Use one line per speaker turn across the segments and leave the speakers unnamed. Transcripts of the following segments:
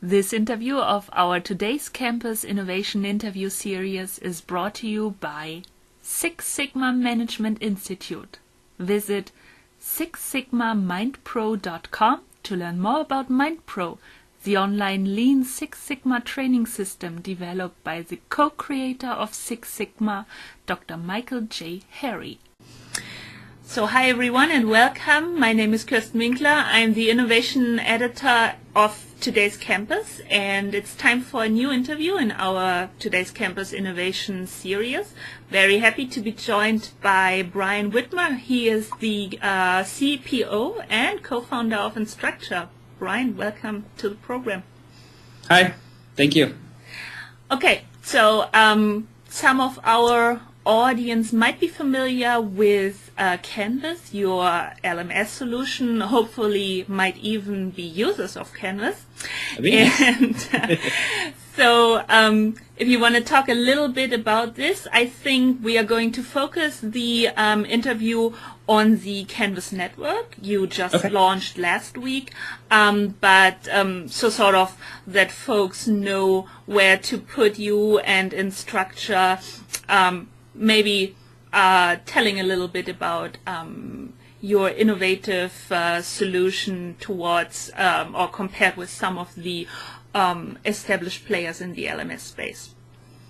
This interview of our Today's Campus Innovation Interview Series is brought to you by Six Sigma Management Institute. Visit sixsigmamindpro.com to learn more about MindPro, the online Lean Six Sigma training system developed by the co-creator of Six Sigma, Dr. Michael J. Harry. So hi everyone and welcome. My name is Kirsten Winkler. I'm the innovation editor of Today's Campus, and it's time for a new interview in our Today's Campus Innovation Series. Very happy to be joined by Brian Whitmer. He is the CPO and co-founder of Instructure. Brian, welcome to the program.
Hi, thank you.
Okay, so some of our audience might be familiar with Canvas, your LMS solution, hopefully might even be users of Canvas. And so if you want to talk a little bit about this, I think we are going to focus the interview on the Canvas Network you just launched last week, so sort of that folks know where to put you and Instructure, maybe telling a little bit about your innovative solution towards or compared with some of the established players in the LMS space.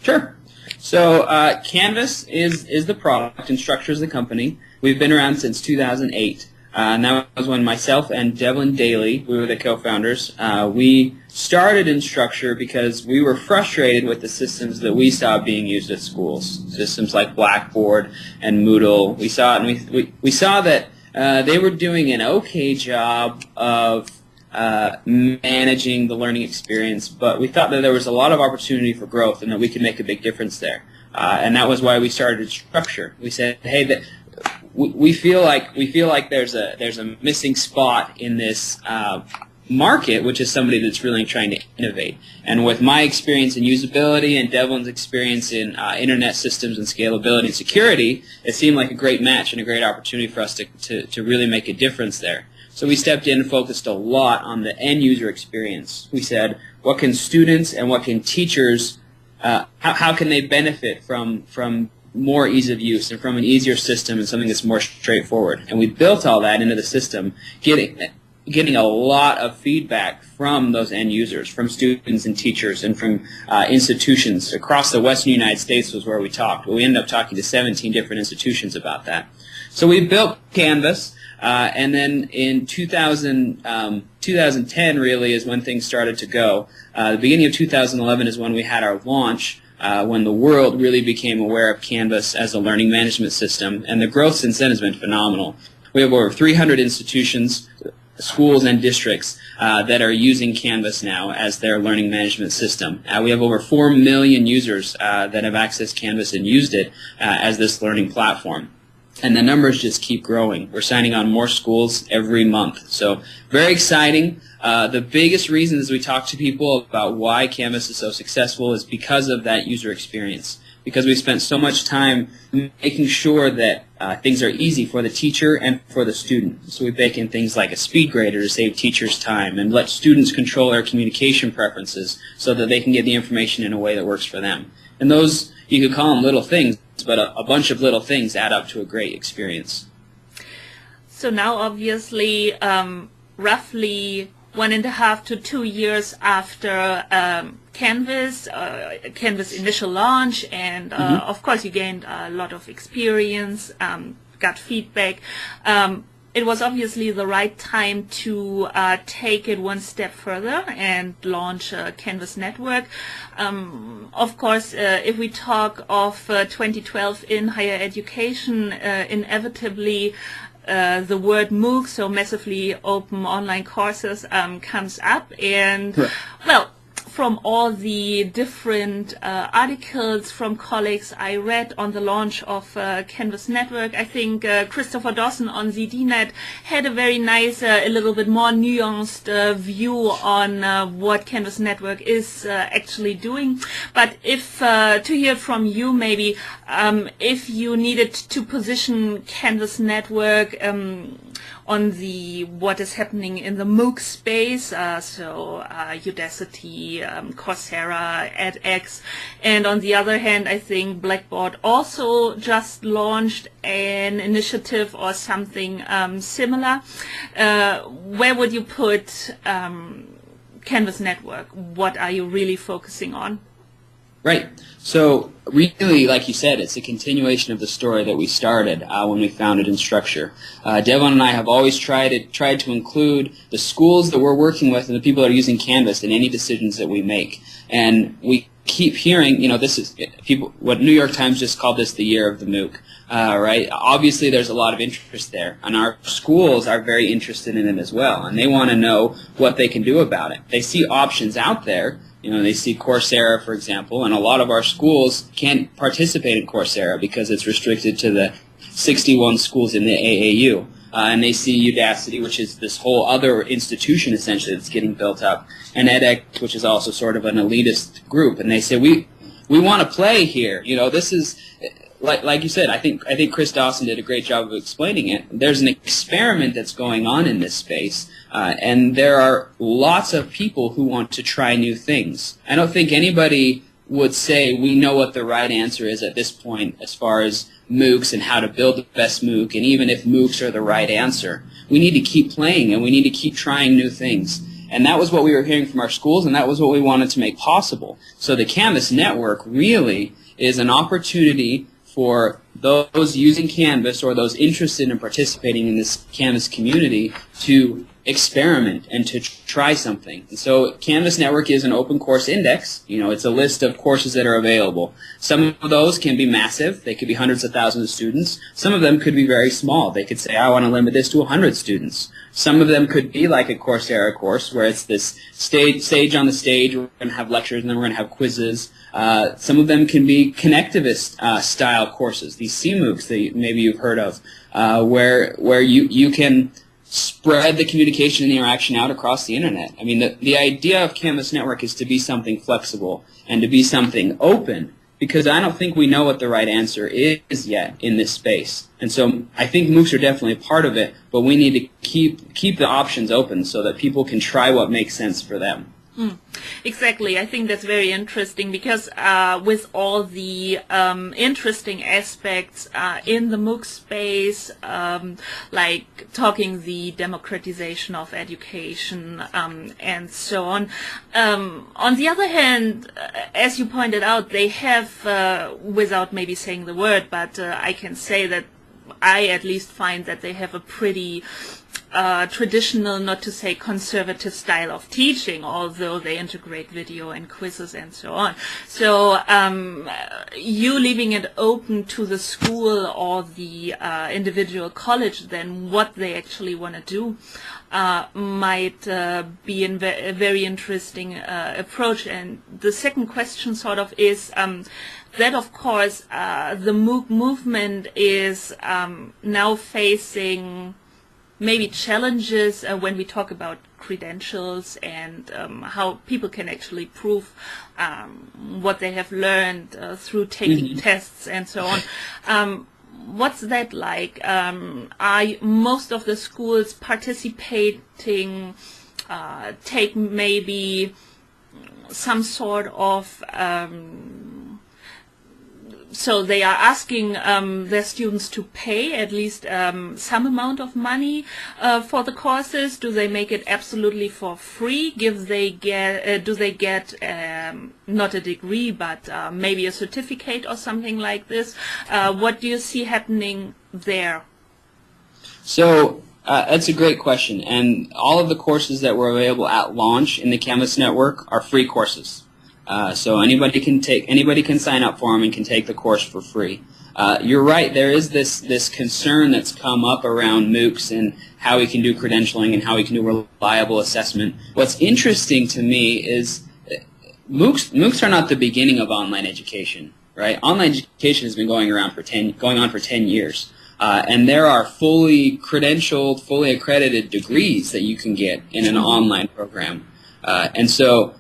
Sure. So Canvas is the product, Instructure is the company. We've been around since 2008. And that was when myself and Devlin Daly, we were the co-founders, we started Instructure because we were frustrated with the systems that we saw being used at schools. Systems like Blackboard and Moodle. We saw it, and we saw that they were doing an okay job of managing the learning experience, but we thought that there was a lot of opportunity for growth and that we could make a big difference there. And that was why we started Instructure. We said, hey, we feel like there's a missing spot in this market, which is somebody that's really trying to innovate. And with my experience in usability and Devlin's experience in internet systems and scalability and security, it seemed like a great match and a great opportunity for us to really make a difference there. So we stepped in and focused a lot on the end user experience. We said, what can students and what can teachers, how can they benefit from more ease of use and from an easier system and something that's more straightforward? And we built all that into the system, getting a lot of feedback from those end users, from students and teachers and from institutions across the western United States was where we talked. We ended up talking to 17 different institutions about that. So we built Canvas, and then in 2010 really is when things started to go. The beginning of 2011 is when we had our launch, when the world really became aware of Canvas as a learning management system, and the growth since then has been phenomenal. We have over 300 institutions, schools and districts that are using Canvas now as their learning management system. We have over 4 million users that have accessed Canvas and used it as this learning platform. And the numbers just keep growing. We're signing on more schools every month. So very exciting. The biggest reason as we talk to people about why Canvas is so successful is because of that user experience. Because we spent so much time making sure that things are easy for the teacher and for the student. So we bake in things like a speed grader to save teachers time and let students control their communication preferences so that they can get the information in a way that works for them. And those, you could call them little things, but a bunch of little things add up to a great experience.
So now obviously roughly 1.5 to 2 years after Canvas initial launch, and of course you gained a lot of experience, got feedback. It was obviously the right time to take it one step further and launch Canvas Network. Of course, if we talk of 2012 in higher education, inevitably the word MOOC, so massively open online courses, comes up, and well, from all the different articles from colleagues I read on the launch of Canvas Network, I think Christopher Dawson on ZDNet had a very nice, a little bit more nuanced view on what Canvas Network is actually doing. But if to hear from you, maybe if you needed to position Canvas Network on the what is happening in the MOOC space, Udacity, Coursera, edX, and on the other hand, I think Blackboard also just launched an initiative or something similar. Where would you put Canvas Network? What are you really focusing on?
Right. So really, like you said, it's a continuation of the story that we started when we founded Instructure. Devon and I have always tried to include the schools that we're working with and the people that are using Canvas in any decisions that we make. And we keep hearing, this is what New York Times just called this the year of the MOOC. Right? Obviously, there's a lot of interest there, and our schools are very interested in it as well, and they want to know what they can do about it. They see options out there. They see Coursera, for example, and a lot of our schools can't participate in Coursera because it's restricted to the 61 schools in the AAU. And they see Udacity, which is this whole other institution, essentially, that's getting built up, and edX, which is also sort of an elitist group. And they say, we want to play here. This is... Like you said, I think Chris Dawson did a great job of explaining it. There's an experiment that's going on in this space, and there are lots of people who want to try new things. I don't think anybody would say we know what the right answer is at this point as far as MOOCs and how to build the best MOOC, and even if MOOCs are the right answer. We need to keep playing, and we need to keep trying new things. And that was what we were hearing from our schools, and that was what we wanted to make possible. So the Canvas Network really is an opportunity for those using Canvas or those interested in participating in this Canvas community to experiment and to try something. And so Canvas Network is an open course index. It's a list of courses that are available. Some of those can be massive. They could be hundreds of thousands of students. Some of them could be very small. They could say, I want to limit this to 100 students. Some of them could be like a Coursera course where it's this stage on the stage. We're going to have lectures and then we're going to have quizzes. Some of them can be connectivist style courses, these CMOOCs that maybe you've heard of, where you can spread the communication and the interaction out across the internet. I mean, the idea of Canvas Network is to be something flexible and to be something open, because I don't think we know what the right answer is yet in this space. And so I think MOOCs are definitely a part of it, but we need to keep the options open so that people can try what makes sense for them.
Exactly. I think that's very interesting because with all the interesting aspects in the MOOC space, like talking the democratization of education and so on. On the other hand, as you pointed out, they have, without maybe saying the word, but I can say that I at least find that they have a pretty traditional, not to say conservative style of teaching, although they integrate video and quizzes and so on. So you leaving it open to the school or the individual college, then what they actually want to do might be a very interesting approach. And the second question sort of is that, of course, the MOOC movement is now facing maybe challenges when we talk about credentials and how people can actually prove what they have learned through taking tests and so on. What's that like? Are most of the schools participating, take maybe some sort of so they are asking their students to pay at least some amount of money for the courses. Do they make it absolutely for free? Do they get not a degree, but maybe a certificate or something like this? What do you see happening there?
So that's a great question. And all of the courses that were available at launch in the Canvas Network are free courses. So anybody can sign up for them and can take the course for free. You're right. There is this concern that's come up around MOOCs and how we can do credentialing and how we can do reliable assessment. What's interesting to me is MOOCs are not the beginning of online education, right? Online education has been going on for 10 years. And there are fully credentialed, fully accredited degrees that you can get in an online program. And so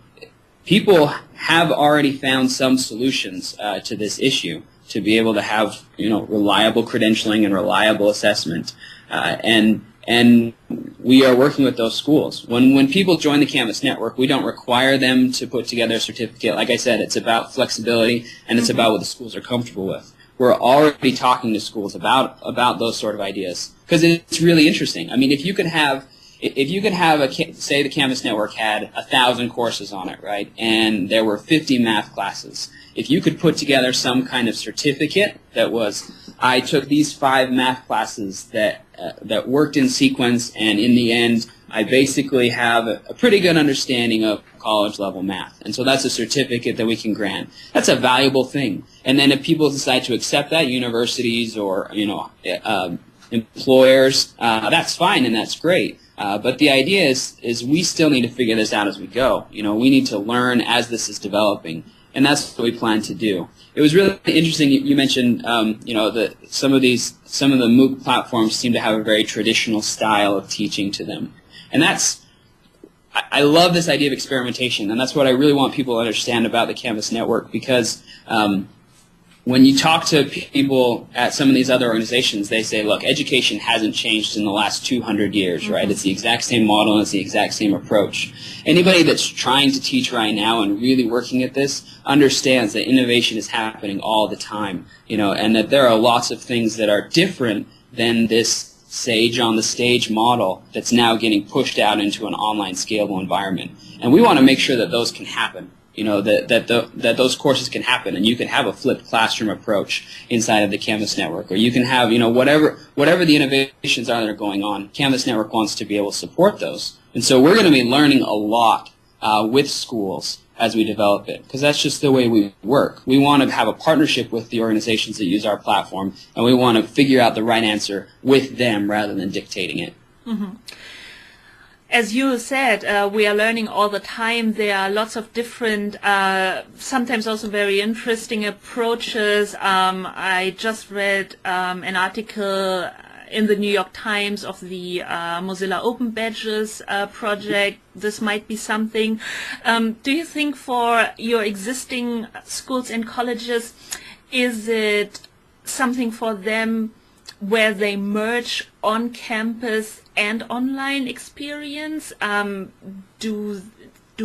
people have already found some solutions to this issue to be able to have, reliable credentialing and reliable assessment. And And we are working with those schools. When people join the Canvas Network, we don't require them to put together a certificate. Like I said, it's about flexibility, and it's about what the schools are comfortable with. We're already talking to schools about those sort of ideas, because it's really interesting. I mean, if you could have say the Canvas Network had 1,000 courses on it, right, and there were 50 math classes. If you could put together some kind of certificate that was, I took these 5 math classes that worked in sequence, and in the end, I basically have a pretty good understanding of college-level math. And so that's a certificate that we can grant. That's a valuable thing. And then if people decide to accept that, universities or employers, that's fine and that's great. But the idea is we still need to figure this out as we go. We need to learn as this is developing. And that's what we plan to do. It was really interesting. You mentioned, that some of the MOOC platforms seem to have a very traditional style of teaching to them, and I love this idea of experimentation, and that's what I really want people to understand about the Canvas Network, because when you talk to people at some of these other organizations, they say, look, education hasn't changed in the last 200 years, right? It's the exact same model and it's the exact same approach. Anybody that's trying to teach right now and really working at this understands that innovation is happening all the time, and that there are lots of things that are different than this sage on the stage model that's now getting pushed out into an online scalable environment. And we want to make sure that those can happen. That those courses can happen, and you can have a flipped classroom approach inside of the Canvas Network, or you can have, whatever the innovations are that are going on. Canvas Network wants to be able to support those. And so we're going to be learning a lot with schools as we develop it, because that's just the way we work. We want to have a partnership with the organizations that use our platform, and we want to figure out the right answer with them rather than dictating it. Mm-hmm.
As you said, we are learning all the time. There are lots of different, sometimes also very interesting approaches. I just read an article in the New York Times of the Mozilla Open Badges project. This might be something. Do you think for your existing schools and colleges, is it something for them where they merge on-campus and online experience? Do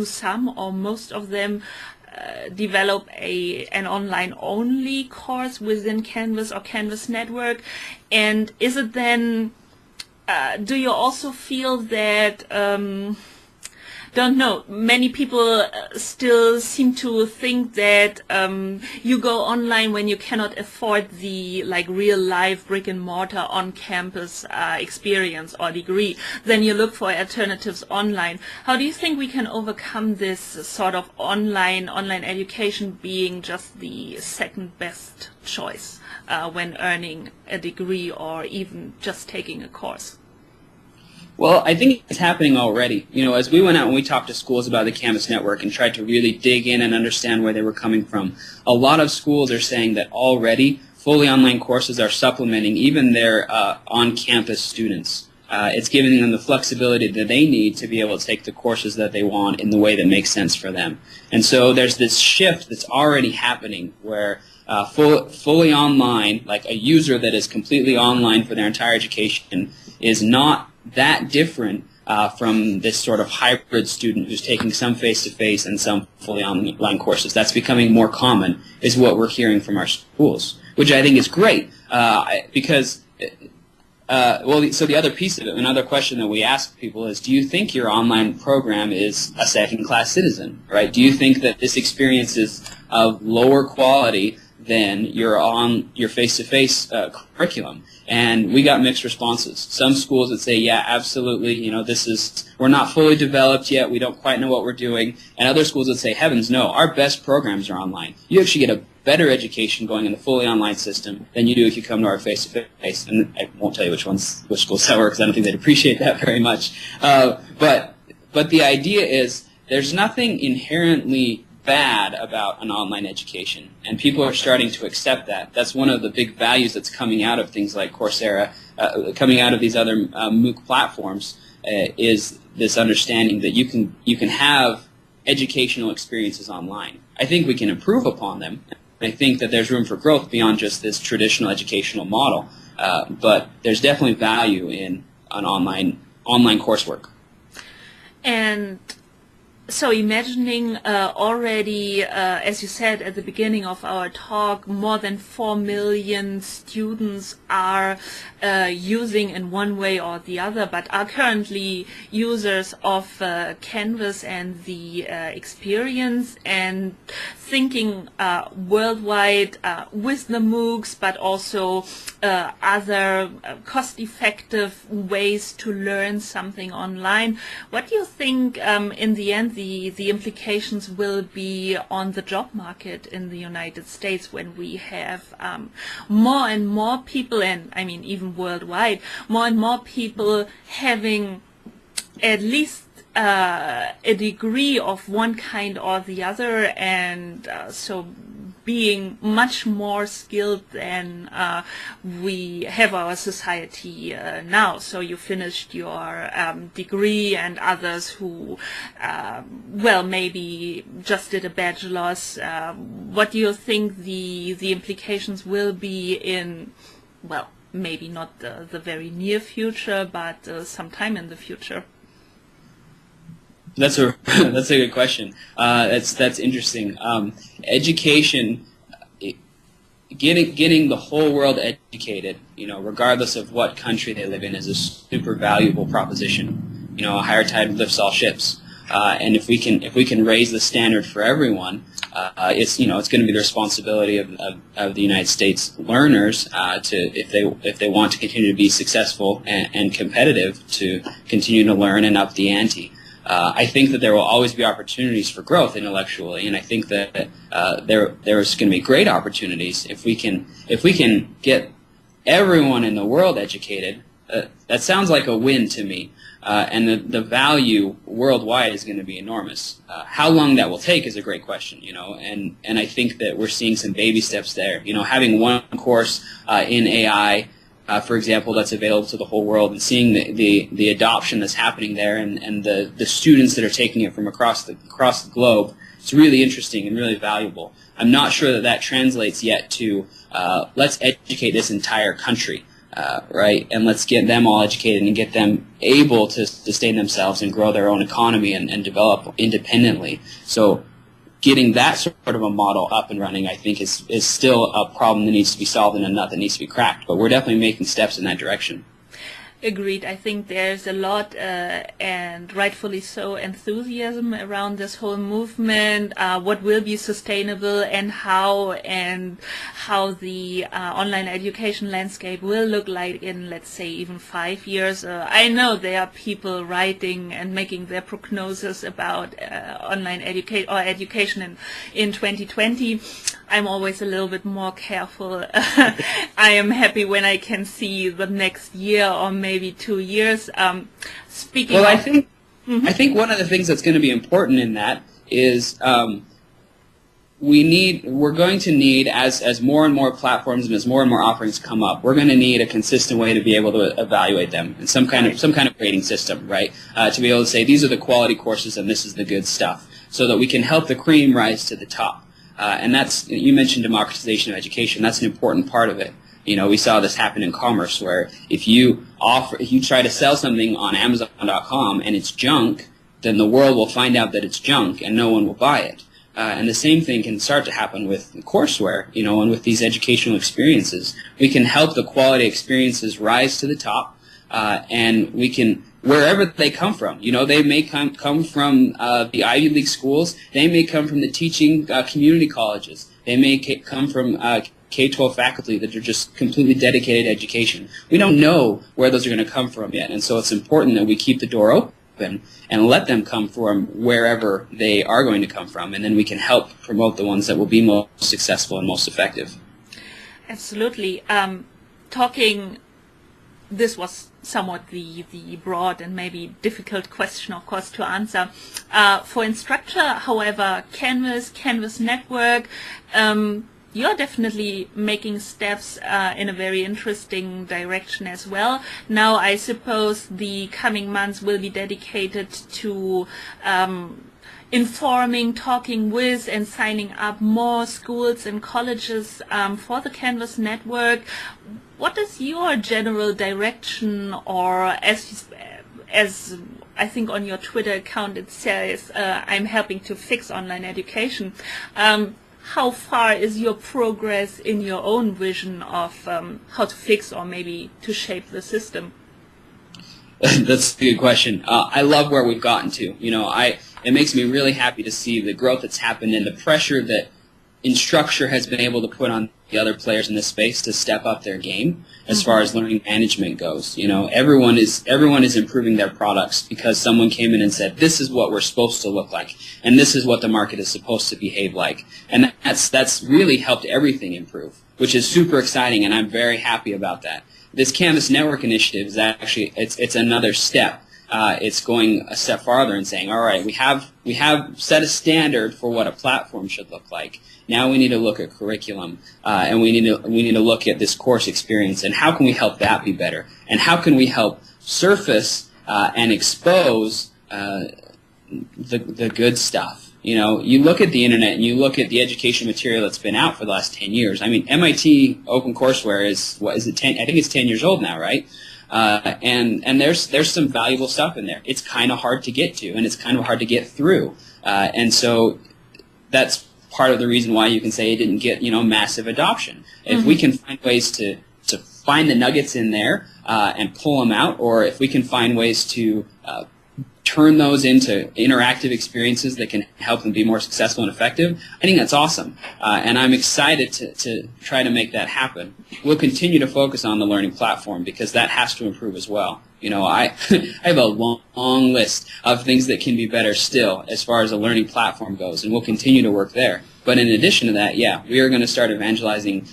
some or most of them develop an online-only course within Canvas or Canvas Network? And is it then, do you also feel that, don't know, many people still seem to think that you go online when you cannot afford the real life brick and mortar on campus experience or degree, then you look for alternatives online. How do you think we can overcome this sort of online education being just the second best choice when earning a degree or even just taking a course?
Well, I think it's happening already. As we went out and we talked to schools about the Canvas Network and tried to really dig in and understand where they were coming from, a lot of schools are saying that already fully online courses are supplementing even their on-campus students. It's giving them the flexibility that they need to be able to take the courses that they want in the way that makes sense for them. And so there's this shift that's already happening where fully online, like a user that is completely online for their entire education, is not that different from this sort of hybrid student who's taking some face-to-face and some fully online courses. That's becoming more common, is what we're hearing from our schools, which I think is great because, so the other piece of it, another question that we ask people is, do you think your online program is a second-class citizen, right? Do you think that this experience is of lower quality than your face-to-face curriculum? And we got mixed responses. Some schools would say, yeah, absolutely, we're not fully developed yet, we don't quite know what we're doing. And other schools would say, heavens no, our best programs are online. You actually get a better education going in the fully online system than you do if you come to our face-to-face. And I won't tell you which schools that were, because I don't think they'd appreciate that very much. But the idea is there's nothing inherently bad about an online education, and people are starting to accept that. That's one of the big values that's coming out of things like Coursera, coming out of these other MOOC platforms, is this understanding that you can have educational experiences online. I think we can improve upon them. I think that there's room for growth beyond just this traditional educational model, but there's definitely value in an online coursework.
And so imagining already, as you said at the beginning of our talk, more than 4 million students are using in one way or the other, but are currently users of Canvas and the experience, and thinking worldwide with the MOOCs, but also other cost-effective ways to learn something online. What do you think in the end the implications will be on the job market in the United States when we have more and more people, and I mean even worldwide, more and more people having at least a degree of one kind or the other, and so being much more skilled than we have our society now. So you finished your degree, and others who, well, maybe just did a bachelor's. What do you think the implications will be in, well, maybe not the very near future, but sometime in the future?
That's a good question. That's interesting. Education, getting the whole world educated, regardless of what country they live in, is a super valuable proposition. A higher tide lifts all ships, and if we can raise the standard for everyone, it's going to be the responsibility of the United States learners to, if they want to continue to be successful and competitive, to continue to learn and up the ante. I think that there will always be opportunities for growth intellectually, and I think that there's going to be great opportunities if we can get everyone in the world educated. That sounds like a win to me, and the value worldwide is going to be enormous. How long that will take is a great question, and I think that we're seeing some baby steps there. Having one course in AI. For example, that's available to the whole world, and seeing the adoption that's happening there, and the students that are taking it from across the globe, it's really interesting and really valuable. I'm not sure that translates yet to let's educate this entire country, right? And let's get them all educated and get them able to sustain themselves and grow their own economy and develop independently. So getting that sort of a model up and running, I think, is still a problem that needs to be solved and a nut that needs to be cracked. But we're definitely making steps in that direction.
Agreed. I think there's a lot, and rightfully so, enthusiasm around this whole movement, what will be sustainable and how the online education landscape will look like in, let's say, even 5 years. I know there are people writing and making their prognosis about online education in 2020. I'm always a little bit more careful. I am happy when I can see the next year or maybe 2 years. Speaking
well,
of,
I think one of the things that's going to be important in that is we're going to need, as more and more platforms and as more and more offerings come up, we're going to need a consistent way to be able to evaluate them, and some kind of rating system, right? To be able to say these are the quality courses and this is the good stuff, so that we can help the cream rise to the top. And you mentioned democratization of education. That's an important part of it. We saw this happen in commerce, where if you try to sell something on Amazon.com and it's junk, then the world will find out that it's junk and no one will buy it. And the same thing can start to happen with courseware, and with these educational experiences. We can help the quality experiences rise to the top, and we can, wherever they come from. They may come from the Ivy League schools. They may come from the teaching community colleges. They may come from K-12 faculty that are just completely dedicated to education. We don't know where those are going to come from yet, and so it's important that we keep the door open and let them come from wherever they are going to come from, and then we can help promote the ones that will be most successful and most effective.
Absolutely. This was somewhat the broad and maybe difficult question, of course, to answer. For Instructure, however, Canvas Network, you're definitely making steps in a very interesting direction as well. Now, I suppose the coming months will be dedicated to informing, talking with, and signing up more schools and colleges for the Canvas Network. what is your general direction, or as I think on your Twitter account it says, I'm helping to fix online education. How far is your progress in your own vision of how to fix or maybe to shape the system?
That's a good question. I love where we've gotten to. It makes me really happy to see the growth that's happened and the pressure that Instructure has been able to put on the other players in this space to step up their game as far as learning management goes. Everyone is improving their products because someone came in and said, this is what we're supposed to look like, and this is what the market is supposed to behave like. And that's really helped everything improve, which is super exciting, and I'm very happy about that. This Canvas Network initiative is actually, it's another step. It's going a step farther and saying, all right, we have set a standard for what a platform should look like. Now we need to look at curriculum, and we need to look at this course experience, and how can we help that be better, and how can we help surface and expose the good stuff. You look at the internet and you look at the education material that's been out for the last 10 years. I mean, MIT OpenCourseWare is 10? I think it's 10 years old now, right? And there's some valuable stuff in there. It's kind of hard to get to, and it's kind of hard to get through. And so that's part of the reason why you can say it didn't get massive adoption. If we can find ways to find the nuggets in there and pull them out, or if we can find ways to turn those into interactive experiences that can help them be more successful and effective, I think that's awesome. And I'm excited to try to make that happen. We'll continue to focus on the learning platform because that has to improve as well. I have a long list of things that can be better still as far as a learning platform goes, and we'll continue to work there. But in addition to that, yeah, we are going to start evangelizing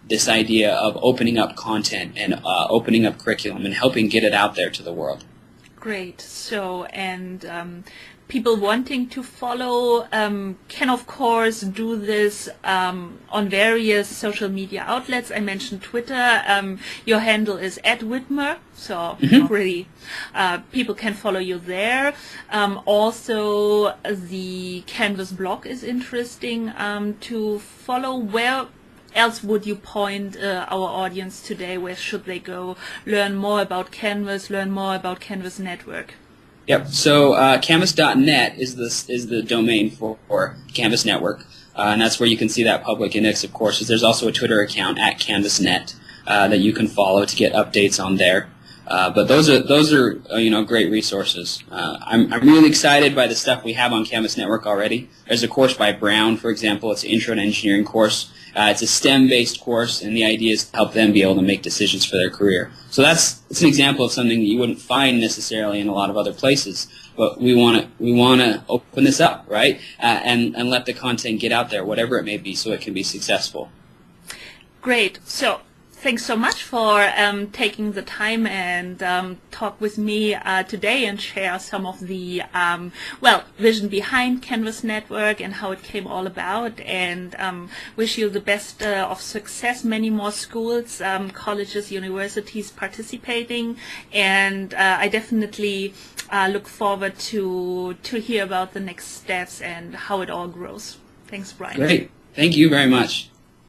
this idea of opening up content and opening up curriculum and helping get it out there to the world.
Great. So, and people wanting to follow can, of course, do this on various social media outlets. I mentioned Twitter. Your handle is @Whitmer, so really people can follow you there. Also, the Canvas blog is interesting to follow. Where else would you point our audience today? Where should they go? Learn more about Canvas, learn more about Canvas Network.
Yep. So Canvas.net is the domain for Canvas Network, and that's where you can see that public index of courses. There's also a Twitter account @CanvasNet that you can follow to get updates on there. But those are great resources. I'm really excited by the stuff we have on Canvas Network already. There's a course by Brown, for example. It's an Intro to Engineering course. It's a STEM-based course, and the idea is to help them be able to make decisions for their career. So it's an example of something that you wouldn't find necessarily in a lot of other places. But we want to open this up, right? And let the content get out there, whatever it may be, so it can be successful.
Great. So thanks so much for taking the time and talk with me today and share some of the vision behind Canvas Network and how it came all about, and wish you the best of success, many more schools, colleges, universities participating, and I definitely look forward to hear about the next steps and how it all grows. Thanks, Brian.
Great. Thank you very much.